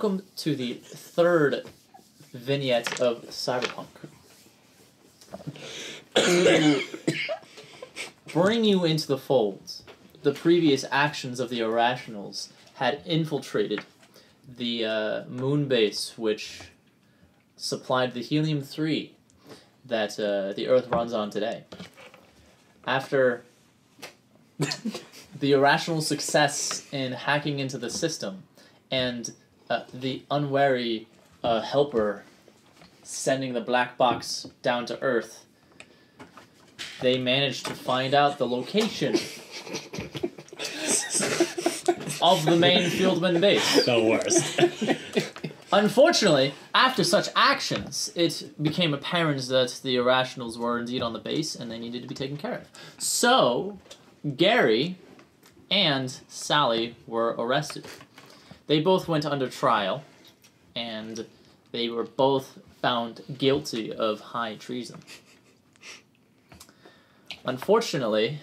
Welcome to the third vignette of Cyberpunk. Bring you into the folds. The previous actions of the Irrationals had infiltrated the moon base, which supplied the helium-3 that the Earth runs on today. After the Irrational success in hacking into the system and the unwary helper sending the black box down to Earth, they managed to find out the location of the main Fieldman base. The worst. Unfortunately, after such actions, it became apparent that the Irrationals were indeed on the base and they needed to be taken care of. So, Gary and Sally were arrested. They both went under trial, and they were both found guilty of high treason. Unfortunately,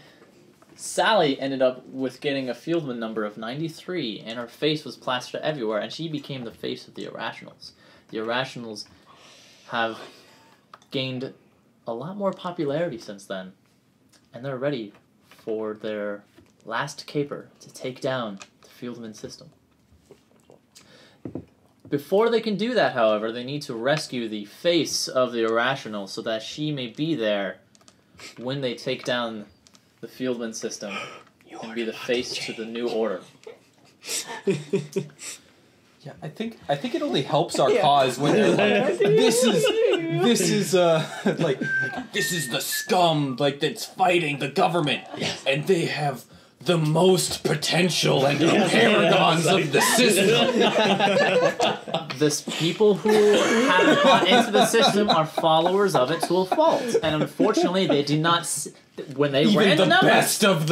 Sally ended up with getting a Fieldman number of 93, and her face was plastered everywhere, and she became the face of the Irrationals. The Irrationals have gained a lot more popularity since then, and they're ready for their last caper to take down the Fieldman system. Before they can do that, however, they need to rescue the face of the Irrational so that she may be there when they take down the Fieldman system and be the face to the new order. Yeah, I think it only helps our cause when they're like, this is the scum that's fighting the government, and they have the most potential and paragons of the system. This people who have bought into the system are followers of it to a fault, and unfortunately, they do not. When they ran the numbers, best of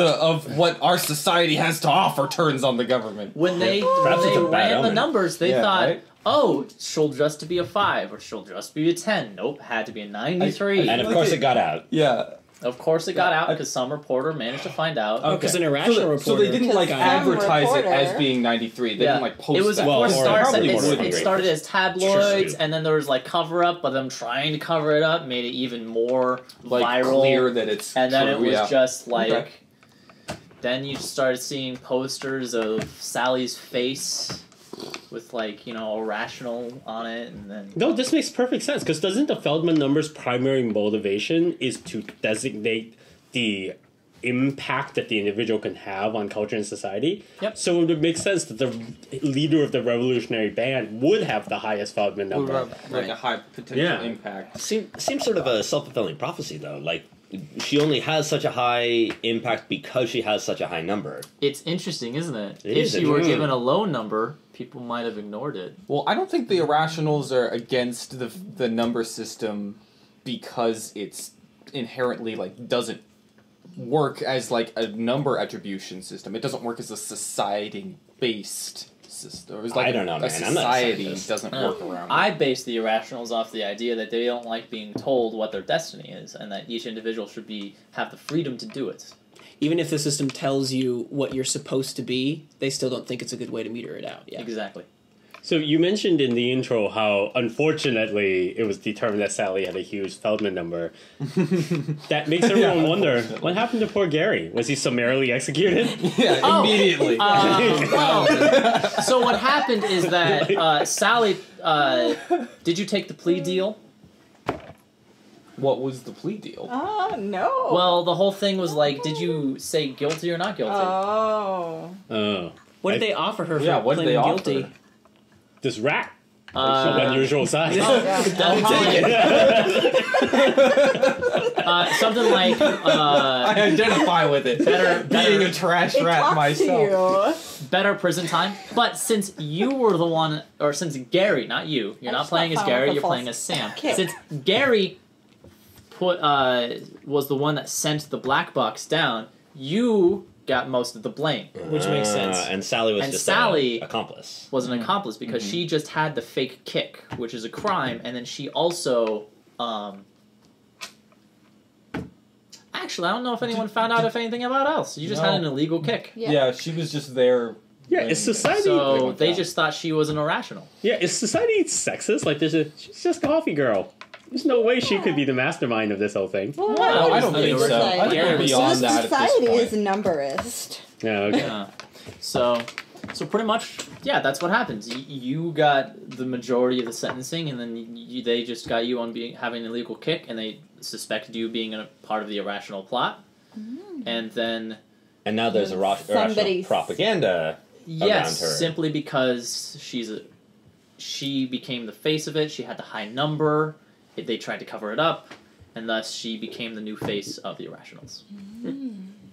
what our society has to offer turns on the government. When they ran the numbers, they thought, oh, she'll just be a 5, or she'll just be a 10. Nope, had to be a 93. And of course it got out. Yeah. Of course it got out because some reporter managed to find out. Oh, because an irrational reporter. So they didn't advertise it as being 93. They didn't post it was that. It started as tabloids, and then there was cover-up, but them trying to cover it up made it even more viral. Clear that it's and then true, it was just then you started seeing posters of Sally's face with irrational on it, and then no, this makes perfect sense because doesn't the Feldman number's primary motivation is to designate the impact that the individual can have on culture and society? Yep. So it would make sense that the leader of the revolutionary band would have the highest Feldman number, a high potential impact. Seems sort of a self-fulfilling prophecy, though. She only has such a high impact because she has such a high number. It's interesting, isn't it? If she were given a low number, people might have ignored it. Well, I don't think the Irrationals are against the number system because it's inherently doesn't work as a number attribution system. It doesn't work as a society-based system. It's I don't know, man. A society doesn't work around. I base the Irrationals off the idea that they don't like being told what their destiny is, and that each individual should have the freedom to do it. Even if the system tells you what you're supposed to be, they still don't think it's a good way to meter it out. Yeah. Exactly. So you mentioned in the intro how, unfortunately, it was determined that Sally had a huge Feldman number. That makes everyone wonder, what happened to poor Gary? Was he summarily executed? Yeah, immediately. So what happened is that Sally... did you take the plea deal? What was the plea deal? No. Well, the whole thing was did you say guilty or not guilty? Oh. What did they offer her for what did they guilty? offer? This rat. Of unusual size. Something like... I identify with it. Being a trash rat myself. Better prison time. But since you were the one... Or since Gary, not you. You're not playing as Gary, you're playing as Sam. Since Gary was the one that sent the black box down, you got most of the blame. Which makes sense. And Sally was an accomplice. Was an accomplice because she just had the fake kick, which is a crime, and then she also... Actually, I don't know if anyone found out anything about else. You just had an illegal kick. Yeah, she was just there Yeah, is society... So they just thought she was an irrational. Yeah, is society sexist? Like, she's just a coffee girl. There's no way she could be the mastermind of this whole thing. Well, No, I don't think so. Society. I think we're beyond that at this Society point. is numberist. Yeah, okay. Yeah. So pretty much, yeah, that's what happens. You got the majority of the sentencing, and then they just got you on having an illegal kick, and they suspected you being a part of the irrational plot, and then And now there's irrational propaganda around her. simply because she became the face of it. She had the high number. They tried to cover it up, and thus she became the new face of the irrationals.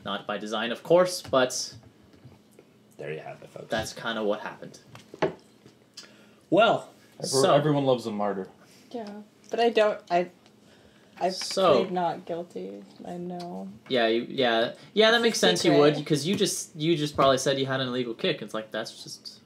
Not by design, of course, but There you have it, folks. that's kind of what happened. Well, Everyone loves a martyr. Yeah, but I don't. I So- plead not guilty. I know. Yeah, that makes sense. You Secret. would, because you just probably said you had an illegal kick. It's like that's just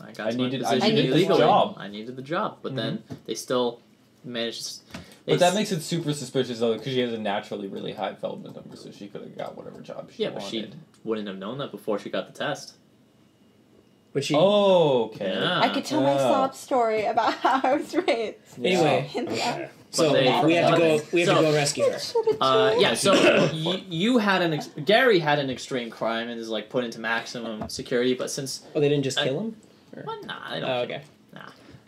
I got I to my needed position the illegally. job. I needed the job, but then they still managed. But that makes it super suspicious, though, because she has a naturally really high Feldman number, so she could have got whatever job she but wanted. she wouldn't have known that before she got the test. but she. Oh, okay. Yeah. I could tell my Oh. sob story about how I was raised. Anyway, Okay. so But we have to go. We have so- to go rescue her. Yeah, so you had Gary had an extreme crime and is like put into maximum security, but since Oh, they didn't just kill him. well, nah, I don't. Oh, okay.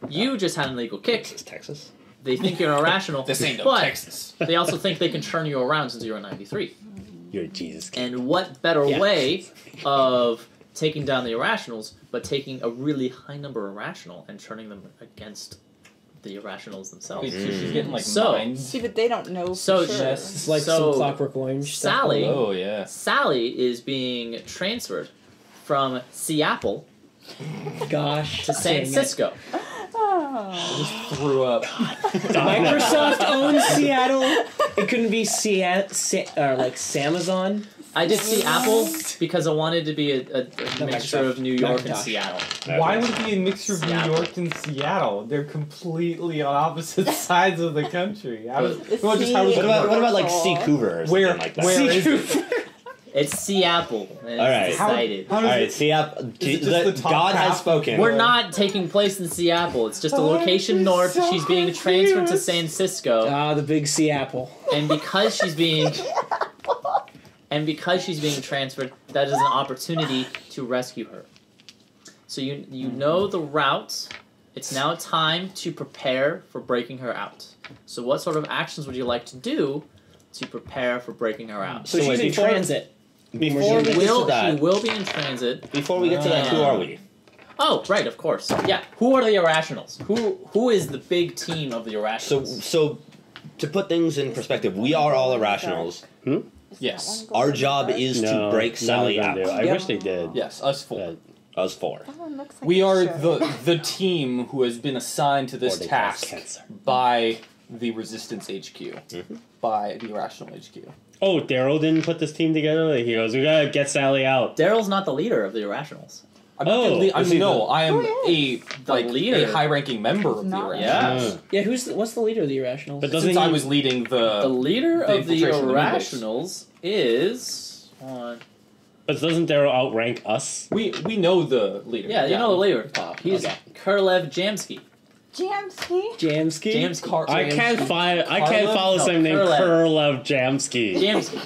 You just had an illegal kick. This is Texas. They think you're irrational. This ain't no but Texas. they also think they can turn you around since you're a 93. You're Jesus. And what better Yeah. way of taking down the irrationals but taking a really high number irrational and turning them against the irrationals themselves? Wait, so she's getting, like, So- minds? See, but they don't know. So for sure. Yes. It's like So, some Clockwork Orange stuff. Sally- going on. Oh, yeah. Sally is being transferred from Seattle Gosh. to San Francisco. Oh. Threw up. Microsoft owns Seattle. It couldn't be or like Samazon. I did Seattle because I wanted to be a mixture Microsoft. of New York and Macintosh. Seattle. Why would it be a mixture of New Seattle. York and Seattle? They're completely on opposite sides of the country. How does, The well, just how does sea- it What about like Aw. Seacouver or Where- something like that? where is it? It's Seattle. And All it's right. decided. How All does right, it? Seattle. just the top God has half? spoken. We're not taking place in Seattle. It's just a location north. so She's being transferred to confused. San Francisco, Ah, the big Seattle. and because she's being transferred, that is an opportunity to rescue her. So you know the route. It's now time to prepare for breaking her out. So what sort of actions would you like to do to prepare for breaking her out? So So she's wait, in before- transit. Before we get to She that, will be in transit. before we get to that, who are we? Oh, right, of course. Yeah. Who are the irrationals? Who is the big team of the So, irrationals? so to put things in perspective, we are all irrationals. Yes. Our job is to break Sally none out. of them do. I Yep. wish they did. Yes, us four. Uh, Us four. That one looks like We a are shirt. the team who has been assigned to this Or they cause task cancer. by the Resistance HQ, by the Irrational HQ. Oh, Daryl didn't put this team together? Like, he goes, we gotta get Sally out. Daryl's not the leader of the irrationals. I'm not Oh, the is he no, the- I am Oh, a leader. a high-ranking member of the Not. Irrationals. Yeah. Yeah, what's the leader of the Irrationals? But doesn't Since I he- was leading The leader the of the infiltration of the irrationals is. But doesn't Daryl outrank us? we know the leader. Yeah, you know the leader. He's Okay. Kurlev Jamsky. Jamsky. Jamsky? Jamsky. I can't follow No, someone named Kurlev. Kurlev Jamsky. Jamsky.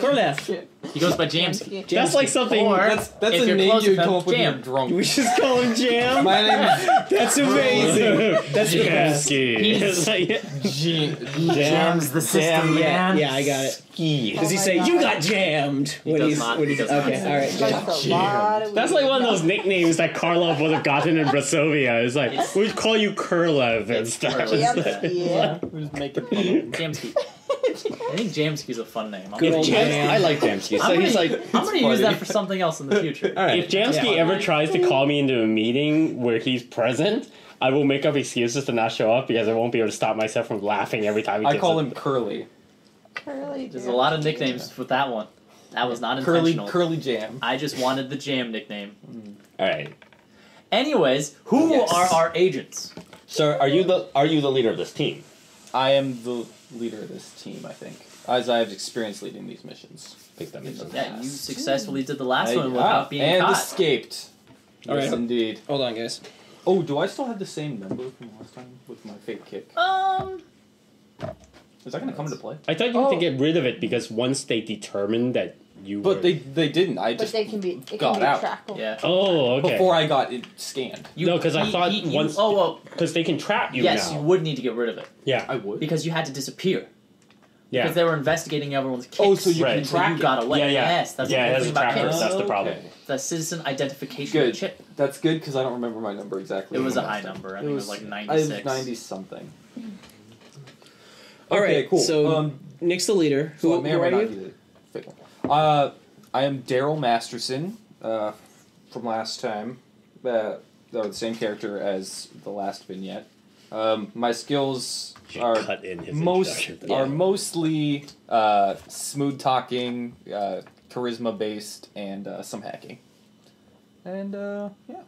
Kurlev. He goes by Jamsky. That's like something. Or That's if a you're name close you enough, come up with when Jam. you're drunk. We just call him Jam? My name That's amazing. That's the best. Jamsky. It's like- is Jams the system, Yeah, man. yeah, I got it. Oh Does he my say, God. "You got jammed"? does not. He does not okay, say all right, good. That's a lot of That's like one of those nicknames that Karlov would have gotten in Brasovia. It's like, we'd call you Kurlev and stuff. Jamsky. Yeah. We're just making fun of him. Jamsky. I think Jamsky's a fun name. Good old Jam. I like Jamsky, so he's like. I'm gonna use funny. that for something else in the future. All right. If Jamsky Yeah. ever tries to call me into a meeting where he's present, I will make up excuses to not show up because I won't be able to stop myself from laughing every time he I gets call a- him Curly. Curly There's a Jam. lot of nicknames with that one. That was not Curly intentional. Jam. I just wanted the Jam nickname. All right. Anyways, who Yes. are our agents? Sir, are you the leader of this team? I am the leader of this team, I think, as I have experience leading these missions. I think that makes sense. Yeah, you successfully did the last I- one without being and caught. escaped. All Yes, right. indeed. Hold on, guys. Oh, do I still have the same number from last time with my fake kick? Is that going to come into play? I thought you had to get rid of it because once they determined that you But were... they didn't. I But just they can be. It got can be out. trackable. Yeah. Oh, okay. before I got it scanned. No, 'cause I thought once- Oh well. Because they can trap you Yes, now. you would need to get rid of it Yeah. I would. because you had to disappear. Yeah. Because they were investigating everyone's kicks. Oh, so you Right. can so track you it. got away. Yeah, yeah. Yes, that's Yeah, the it whole has thing a about tracker. kicks. That's the problem. Okay. The citizen identification Good. chip. That's good because I don't remember my number exactly. It was a last high time. number. I think it was like I 96. was 90 something. All Okay, right. cool. So Nick's the leader. So I Who may or are may not you? be the fake one. I am Daryl Masterson from last time. Or the same character as the last vignette. My skills Should are cut in his introduction. are mostly smooth talking, charisma based, and some hacking. And yeah,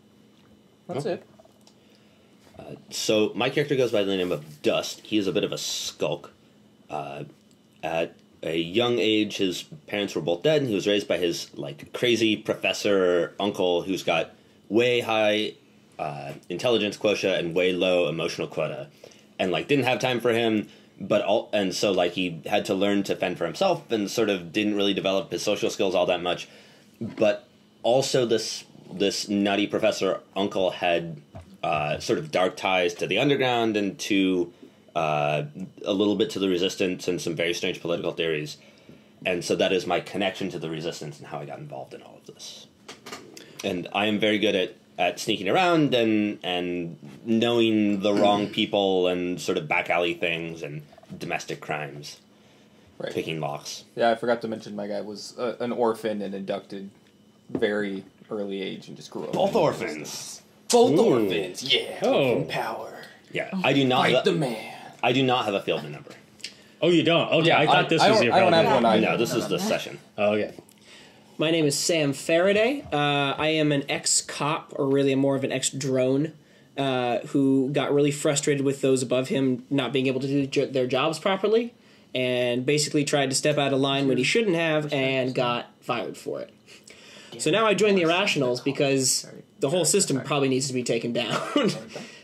that's it. So my character goes by the name of Dust. He is a bit of a skulk. At a young age, his parents were both dead, and he was raised by his like crazy professor uncle who's got way high intelligence quota and way low emotional quota, and like didn't have time for him. And so like he had to learn to fend for himself, and sort of didn't really develop his social skills all that much. But also this nutty professor uncle had sort of dark ties to the underground and to a little bit to the resistance and some very strange political theories. And so that is my connection to the resistance and how I got involved in all of this. And I am very good at sneaking around and knowing the wrong people and sort of back alley things and domestic crimes. Right. Picking locks. Yeah, I forgot to mention my guy was an orphan and inducted very early age and just grew up. Both orphans. Both Ooh. orphans. Yeah. Oh. Orphan power. Yeah, I do not. Fight the man. I do not have a Fieldman number. Oh, you don't? Okay, Yeah, I thought this I was don't- your I don't have problem. one. No, this is the session. Oh, okay. My name is Sam Faraday. I am an ex-cop, or really more of an ex-drone, who got really frustrated with those above him not being able to do their jobs properly, and basically tried to step out of line when he shouldn't have, and got fired for it. So now I joined the Irrationals because the whole system probably needs to be taken down.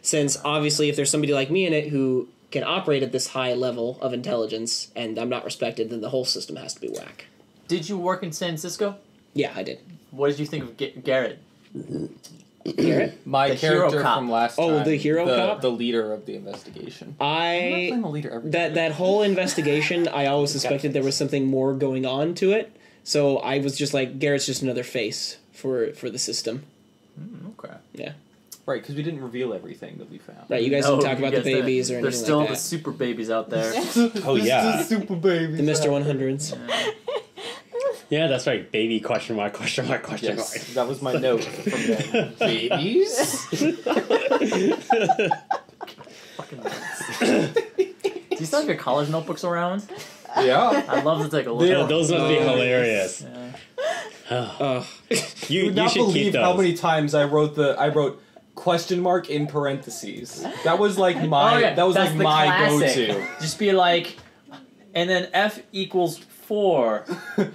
Since obviously if there's somebody like me in it who can operate at this high level of intelligence and I'm not respected, then the whole system has to be whack. Did you work in San Francisco? Yeah, I did. What did you think of Garrett? Garrett? My The hero character cop. from last time. Oh, the hero cop? The leader of the investigation. I'm not I playing the leader every that whole investigation, I always suspected there was something more going on to it. So I was just like, Garrett's just another face for the system. Okay. Yeah. Right, because we didn't reveal everything that we found. Right, you guys No, didn't talk about the because babies or anything There's still like the that. super babies out there. Oh, yeah. Super baby. The Mr. 100s. Yeah, that's right. Baby question mark. Yes, that was my note from them. Babies? Fucking nuts. Do you still have your college notebooks around? Yeah. I'd love to take a look. They at Oh, are- those must be hilarious. Yeah. You would You not should keep believe those. how many times I wrote question mark in parentheses. That was like my Oh, yeah, that was that's like the my classic. go-to. Just be like, and then F equals 4.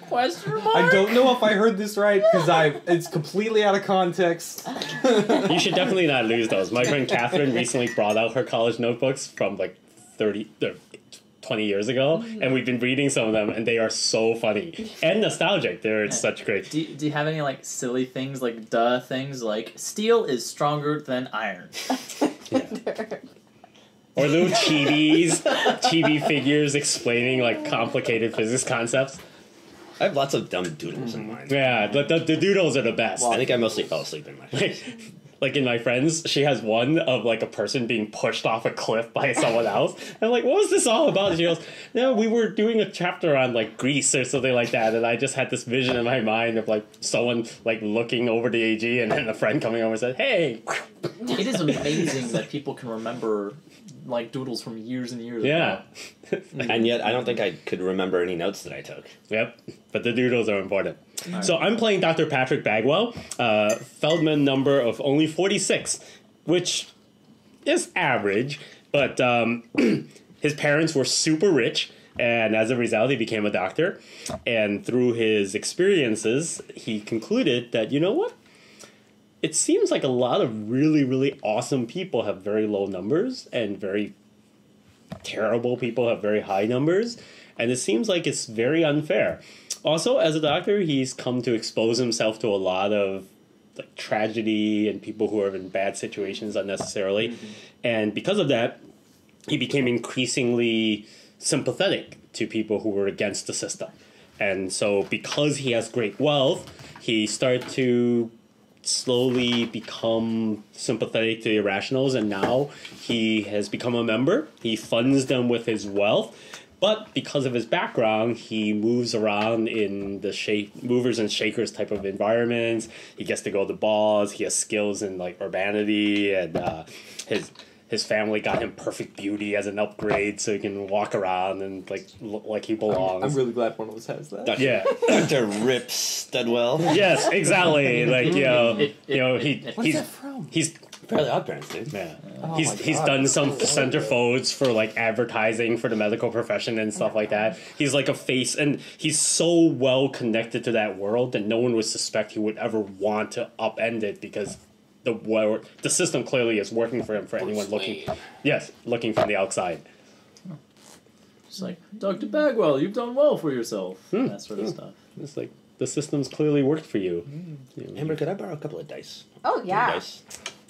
Question mark? I don't know if I heard this right because it's completely out of context. You should definitely not lose those. My friend Catherine recently brought out her college notebooks from like 20 years ago, and we've been reading some of them, and they are so funny and nostalgic. They're such great. Do you have any like silly things like things like steel is stronger than iron? Or little chibi figures explaining like complicated physics concepts. I have lots of dumb doodles in mind. Yeah, the doodles are the best. I think I mostly fell asleep in my Like in my friends, she has one of like a person being pushed off a cliff by someone else. And I'm like, what was this all about? And she goes, no, we were doing a chapter on like Greece or something like that, and I just had this vision in my mind of like someone like looking over the AG, and then a friend coming over and said, hey. It is amazing that people can remember like doodles from years and years Yeah. ago. And yet I don't think I could remember any notes that I took. Yep, but the doodles are important. So I'm playing Dr. Patrick Bagwell, Feldman number of only 46, which is average, but his parents were super rich, and as a result, he became a doctor. And through his experiences, he concluded that, you know what? it seems like a lot of really, really awesome people have very low numbers, and very terrible people have very high numbers, and it seems like it's very unfair. Also, as a doctor, he's come to expose himself to a lot of like tragedy and people who are in bad situations unnecessarily, and because of that, he became increasingly sympathetic to people who were against the system. And so because he has great wealth, he started to slowly become sympathetic to the irrationals, and now he has become a member. He funds them with his wealth, but because of his background, he moves around in the movers and shakers type of environments. He gets to go to balls. He has skills in like urbanity, and his family got him perfect beauty as an upgrade, so he can walk around and like look like he belongs. I'm really glad one of us has that. Yeah. Dr. Rip Studwell. Yes, exactly. Like What's that from? he's Fairly Odd Parents, dude. yeah. Oh He's my God. done some centerfolds for like advertising for the medical profession and stuff like that. He's like a face, and he's so well connected to that world that no one would suspect he would ever want to upend it, because the system clearly is working for him, for anyone looking from the outside. It's like, Dr. Bagwell, you've done well for yourself. That sort of stuff. It's like the system's clearly worked for you. Amber, could I borrow a couple of dice? Oh, yeah. Dice.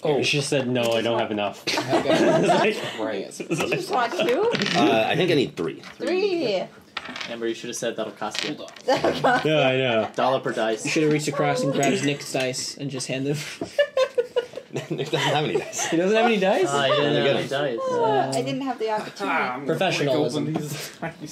Oh, she said no. I don't have enough. Okay. Right. You just want two? I think I need 3. 3. Amber, you should have said that'll cost you Yeah, I know. $1 per dice. You should have reached across and grabbed Nick's dice and just handed them. Nick doesn't have any dice. He doesn't have any dice? I didn't have any dice. I didn't have the opportunity. Professionalism. Well, I'm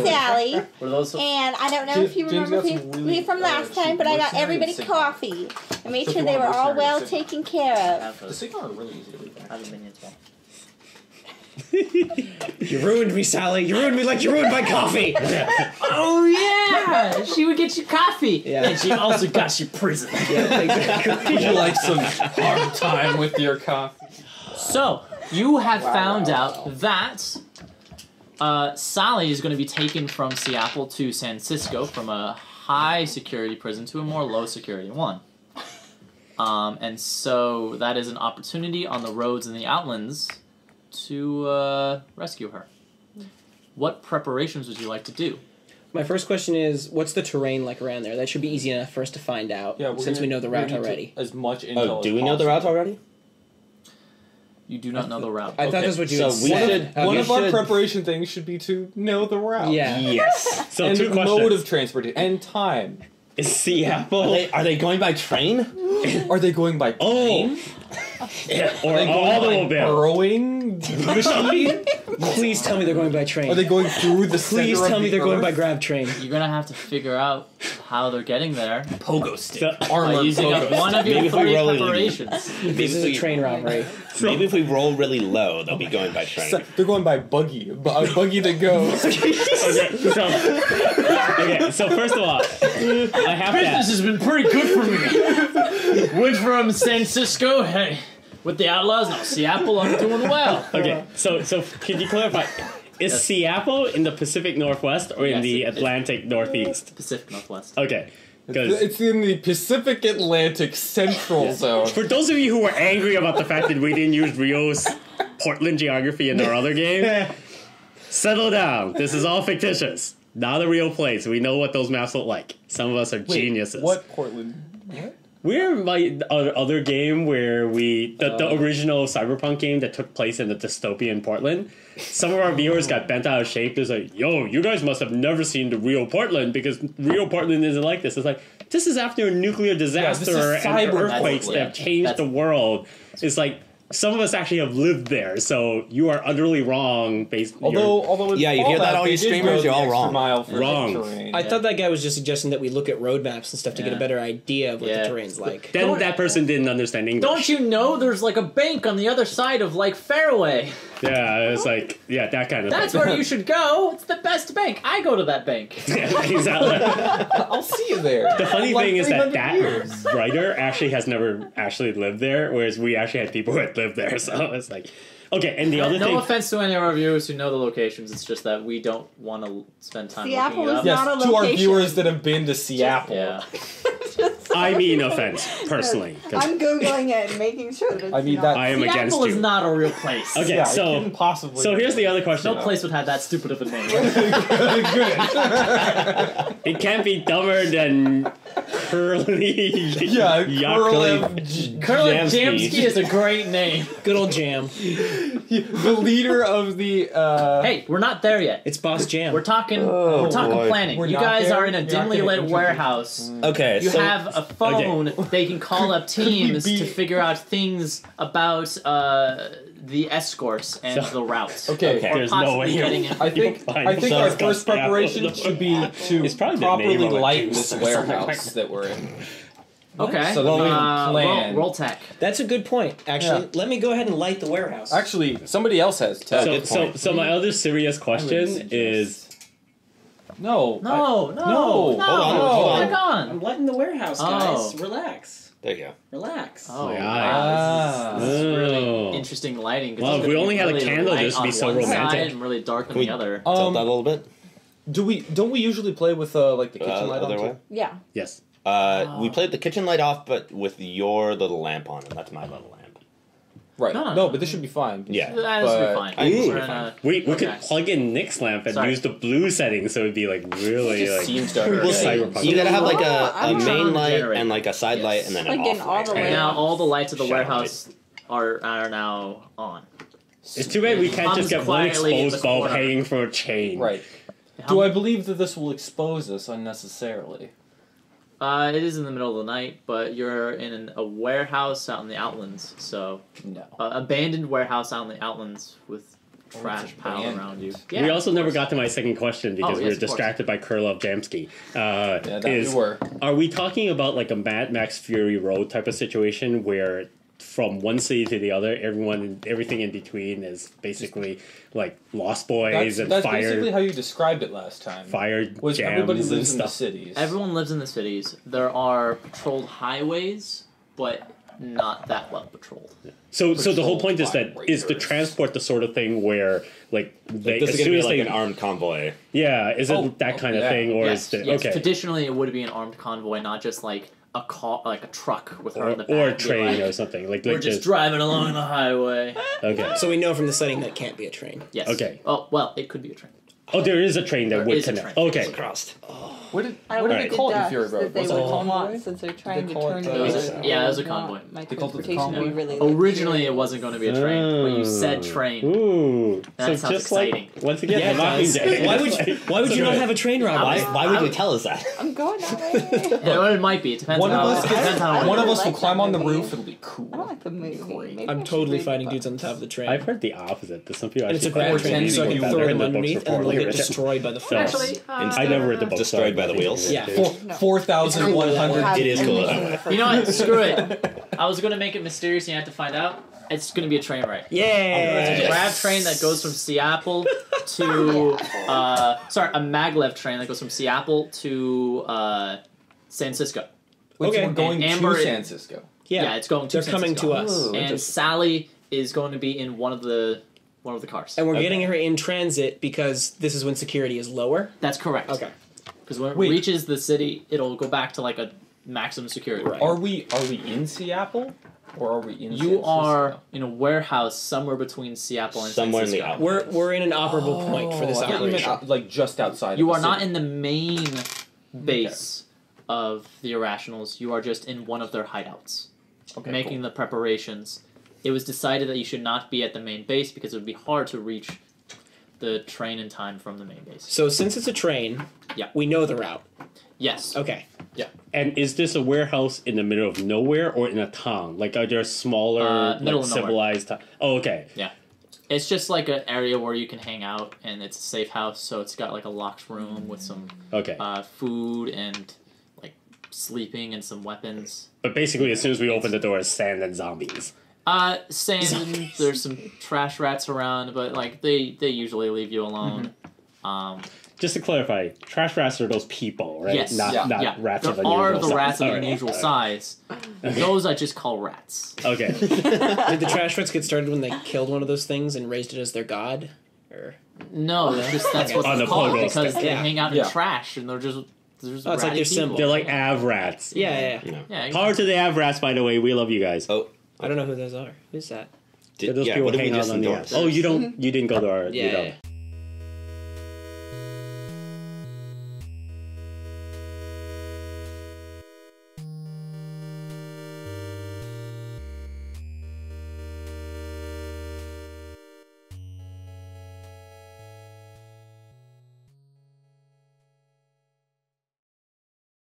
Sally, Were those? and I don't know if you James remember got some really, me from last time, but I got everybody coffee. I made So sure if they you were want all to well share, taken care of. Have The a, signal are really easy to read. have a minion as well. You ruined me, Sally. You ruined me like you ruined my coffee. Oh yeah, she would get you coffee, Yeah. and she also got you prison. Yeah, exactly. Would you like some hard time with your coffee? So you have found out that Sally is going to be taken from Seattle to San Francisco, from a high security prison to a more low security one. And so that is an opportunity on the roads in the Outlands to rescue her. What preparations would you like to do? My first question is, what's the terrain like around there? That should be easy enough for us to find out, since we know the route already. As much intel Oh, as do we know the route possible. already? You do not know the route. I thought Okay, that's what you so had we said. should- One we of our should- preparation things should be to know the route. Yeah. Yes. So And two mode questions. of transportation and time. Is Seattle Are they going by train? Are they going by plane? or Are they going by automobile? burrowing machine? Please tell me they're going by train. Are they going through the Please center tell of me the they're going Earth? by grab train. You're gonna have to figure out how they're getting there Pogo stick. So- by Armored using up pogo one of your Maybe if we 3 roll it- preparations. This is a train robbery. Maybe if we roll really low, they'll be going by train. So, they're going by buggy. A buggy that goes. Okay, so first of all, I have Business to. has been pretty good for me. Went from San Francisco, hey, with the Outlaws, now Seattle, I'm doing well. Okay, so can you clarify? Is Yes. Seattle in the Pacific Northwest or in Yes, the it is. Atlantic Northeast? Pacific Northwest. Okay, because It's in the Pacific Atlantic Central Zone. for those of you who were angry about the fact that we didn't use Rio's Portland geography in our other game, settle down. This is all fictitious. Not a real place. We know what those maps look like. Some of us are geniuses. What Portland? What? We're my other game where the original Cyberpunk game that took place in the dystopian Portland. Some of our viewers got bent out of shape. It's like, yo, you guys must have never seen the real Portland because real Portland isn't like this. It's like, this is after a nuclear disaster and cyber earthquakes that have changed the world. It's like, some of us actually have lived there, so you are utterly wrong. Although Yeah, you hear that, all you streamers? You're all wrong. Wrong. Terrain. I thought that guy was just suggesting that we look at road maps and stuff to get a better idea of what the terrain's like. Then that person didn't understand English. Don't you know there's like a bank on the other side of like Faraway? Yeah, it's like, yeah, that kind of That's thing. where you should go. It's the best bank. I go to that bank. Yeah, exactly. I'll see you there. The funny Like thing is 300 that years. writer actually has never actually lived there, whereas we actually had people who had lived there. So it's like, okay. And the other No thing, offense to any of our viewers who know the locations. It's just that we don't want to spend time Seattle looking it is up. not Yes, a to our location. viewers that have been to Seattle. Yeah. I mean offense, personally. 'Cause I'm googling it and making sure that it's I mean, not. that- I am against Seattle you. is not a real place. Okay, Yeah, it so couldn't possibly. so here's the other question. No place would have that stupid of a name. It can't be dumber than Curly. Yeah, Yakult. Colonel Jamsky is a great name. Good old Jam. the leader of the. Hey, we're not there yet. It's Boss Jam. We're talking boy. planning. We're You not guys there. are in a You're not dimly gonna lit introduce- warehouse. Okay, You so have a phone. They can call up teams be- to figure out things about the escorts and the routes. Okay. Okay. Or There's no possibly way getting it. I think our So- first preparation should be to It's probably the properly name of a light juice this or something warehouse that we're in. Okay. So that we can plan. Roll tech. That's a good point. Actually, Yeah. let me go ahead and light the warehouse. Actually, somebody else has tech. good point. So my other serious question is: No. No. Hold on. Tech on. I'm lighting the warehouse, guys. Relax. there you go. Relax. Oh, My wow. This is Oh. really interesting lighting. 'Cause Well, it's if we gonna only be had a really candle, light this would be on so one romantic. side and really dark on we- the other. Tilt that a little bit. Don't we usually play with like the kitchen light on? Other too? way. Yeah. yes. We played the kitchen light off, but with your little lamp on, and that's my little lamp. Right. No. No, but this should be fine. Yeah. That would But- be fine. I think We're we're in a- We Okay. could plug in Nick's lamp and Sorry. use the blue setting, so it'd be like really like. Seems dark. We'll see. Cyberpunk. You gotta have like Oh, a I'm main trying to light generate. and like a side Yes. light and then Like an in off all light. the And way. now all the lights of the Shadow warehouse are now on. It's too bad we can't Comes just get one quietly in the exposed bulb corner. hanging from a chain. Right. Do I believe that this will expose us unnecessarily? It is in the middle of the night, but you're in a warehouse out in the outlands. So, No. abandoned warehouse out in the outlands with Oh, trash it's piled abandoned. around you. We also never got to my second question because we yes, were of course. distracted by Kurlov Jamsky. Yeah, that we were. Are we talking about like a Mad Max Fury Road type of situation where from one city to the other, everything in between is basically like Lost Boys and That's fire, basically how you described it last time. fire Was everybody jams and lives in the stuff? cities? Everyone lives in the cities. There are patrolled highways, but not that well patrolled. So the whole point is Patrolled that by is the raiders. transport the sort of thing where like they This as is gonna soon be as like they an armed convoy. is it Oh, that kind of yeah. thing or Yes, is it yes. okay Traditionally, it would be an armed convoy, not just like a car, like a truck with her in the back. or a and be train like, or something like We're just driving along the highway. okay. So we know from the setting that it can't be a train. Yes. Okay. Oh well, it could be a train. Oh, there is a train that There would is a connect. train. Okay. Crossed. What did I they would call it in dust Fury Road? that they Was it a would convoy? want since they're trying to call it turn the- it It was over. a- yeah, it was a They want convoy. My They called it the transportation to be convoy? really like Originally, it serious. wasn't going to be a train, but you said train. Ooh, That so sounds just exciting. like once again, Yeah, the it does. Mockingjay. Why would you not have a train robbery? Why would you tell us that? I'm going that way. Yeah, it might be. It depends One of how. us, Depends how. one of us like will that climb on the movie. roof. It'll be cool. I don't like the movie. Maybe I I'm should totally read fighting the dudes on book. top of the train. I've heard the opposite. That some people And it's a actually grab Or train, tends so I to can be throw better them in the books underneath, and then before they'll get written. destroyed by the force. Actually, I never read the book. Destroyed by the wheels? Yeah. No. 4,100. It is cool. you know what? Screw it. I was going to make it mysterious, and you have to find out. It's going to be a train ride. It's a Yeah. grab train that goes from Seattle to a maglev train that goes from Seattle to San Francisco. Which Okay. we're going And to Amber- San Francisco. Yeah, it's going to. They're San coming to Francisco. us. And Sally is going to be in one of the cars. And we're Okay. getting her in transit because this is when security is lower. That's correct. Okay. Because when it Wait. reaches the city, it'll go back to like a maximum security. Right. Are we in Seattle, or are we in? San You are Francisco? in a warehouse somewhere between Seattle and Somewhere in San the Francisco. We're in an operable point for this I thought you meant, operation. like just outside. You of are the not city. in the main base of the Irrationals. You are just in one of their hideouts, Okay, making the preparations. It was decided that you should not be at the main base because it would be hard to reach the train in time from the main base. So since it's a train, Yeah. we know the route. Yes. Okay. And is this a warehouse in the middle of nowhere or in a town? Like, are there smaller, Middle like, of nowhere. civilized towns? Oh, okay. It's just like an area where you can hang out, and it's a safe house. So it's got like a locked room with some Okay. food and like sleeping and some weapons. But basically, as soon as we open the door, it's sand and zombies. Sand. There's some trash rats around, but like they usually leave you alone. Just to clarify, trash rats are those people, right? Yes. Not Yeah. rats There of unusual are the size. rats of All right. unusual size. Those I just call rats. Okay. Did the trash rats get started when they killed one of those things and raised it as their god? Or No, that's Okay. what On they're the called pogo because stick. they Yeah. hang out in Yeah. trash and they're just there's Oh, it's like ratty they're people. simple. They're like av rats. Yeah. You know. Yeah, Power to the av rats, by the way. We love you guys. Oh, I don't know who those are. Who's that? Those people what did we hang out just on the endorse? apps. Oh, you didn't go to our. Yeah, you don't. yeah.